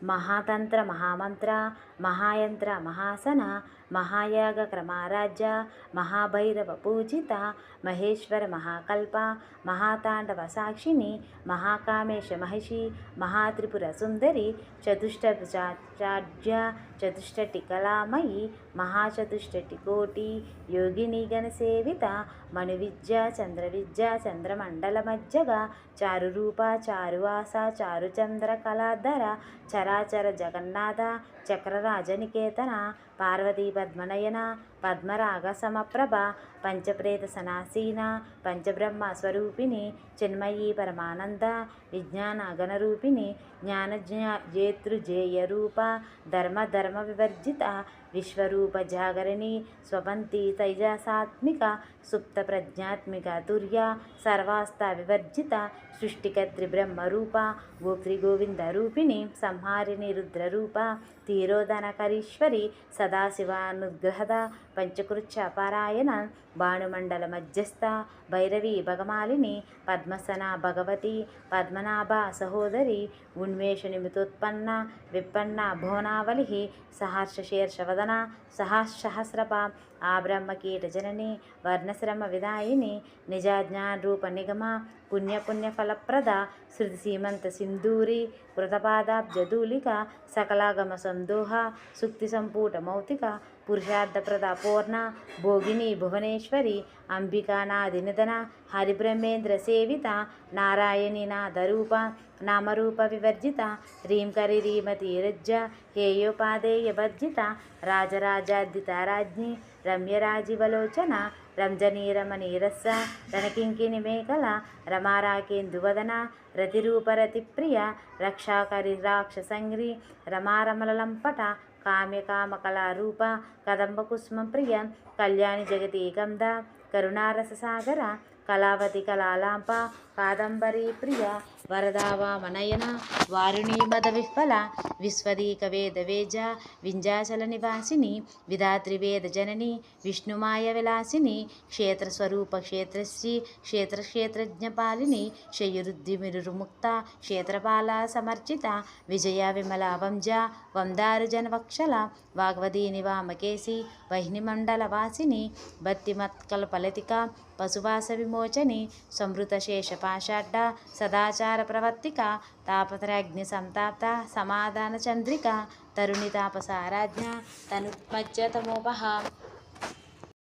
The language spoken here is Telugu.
మహాతంత్ర మహామంత్ర మహాయంత్ర మహాసన మహాయాగ క్రమారాజ్య మహాభైరవ పూజిత మహేశ్వర మహాకల్ప మహాతాండవ సాక్షిని మహాకామేశ మహిషి మహాత్రిపుర సుందరి చతుష్టభుజాఢ్య చతుష్టటి కళామయి మహాచతుష్టటి కోటి యోగిని గణసేవిత మణివిద్య చంద్రవిద్య చంద్రమండల మధ్యగా చారురూప చారువాస చారుచంద్ర కళాధర చరాచర జగన్నాథ చక్రరాజనికేతన పార్వతీ పద్మనయన పద్మరాగ సమప్రభ పంచప్రేత సనాసీన పంచబ్రహ్మ స్వరూపిణి చిన్మయీ పరమానంద విజ్ఞాన గణరూపిణి జ్ఞానజేతృజేయ రూప ధర్మ వివర్జిత విశ్వరూప జాగరణి స్వపంతి తైజసాత్మిక సుప్త ప్రజ్ఞాత్మిక తుర్య సర్వాస్త వివర్జిత సృష్టికర్త్రి బ్రహ్మరూప గోత్రి గోవింద రూపిణి సంహారిణి రుద్రరూప తీరోధనకరీశ్వరి సదాశివానుగ్రహద పంచకృత్య పారాయణ భానుమండల మధ్యస్థ భైరవి భగమాలిని పద్మసన భగవతి పద్మనాభ సహోదరి ఉన్మేషనిమితోత్పన్న విప్పన్న భువనావలి సహర్షశీర్షవదన సహస్రప ఆ బ్రహ్మకీట జనని వర్ణశ్రమ విదాయిని నిజాజ్ఞానరూప నిగమ పుణ్య ఫలప్రద శృతి సీమంత సింధూరి కృతపాదాబ్జదూలిక సకలాగమ సందోహ సుక్తి సంపూట మౌతిక పురుషార్థప్రద పూర్ణ భోగిని భువనేశ్వరి అంబికానాది నిధన హరిబ్రహ్మేంద్ర సేవిత నారాయణి నాదరూప నామరూప వివర్జిత హ్రీంకరి రీమతి రజ్జ హేయోపాదేయ భర్జిత రాజరాజాద్దిత రాజ్ఞి రమ్యరాజివలోచన రంజనీరమణీరస్స రణకింకిని మేకల రమారాకేందువదన రతిరూపరతిప్రియ రక్షాకరి రాక్షసంగ్రి రమారమలలంపట కామ్యకామకళారూప కదంబకుస్మ ప్రియ కళ్యాణి జగతి గంధ కరుణారససాగర కళావతి కళాలాంప కాదంబరీ ప్రియ వరదావామనయన వారుణీ మద విహ్వల విశ్వదీక వేద వేజ వింజాచల నివాసిని విధాత్రి వేద జనని విష్ణుమాయ విలాసిని క్షేత్రస్వరూప క్షేత్రశ్రీ క్షేత్రజ్ఞపాలిని శయురుద్ధిమిరుముక్త క్షేత్రపాల సమర్చిత విజయ విమల వంజ వందారు జనవక్షల వాగ్వదీని వామకేసి వహ్నిమండల వాసిని భక్తిమత్కల్పలతిక పశువాస విమోచని సంవృత శేషపాషాఢ్య సదాచార ప్రవర్తిక తాపత్రయాగ్ని సంతాప్త సమాధాన చంద్రిక తరుణి తాపసారాజ్ఞ తనుమజ్జతమోపహ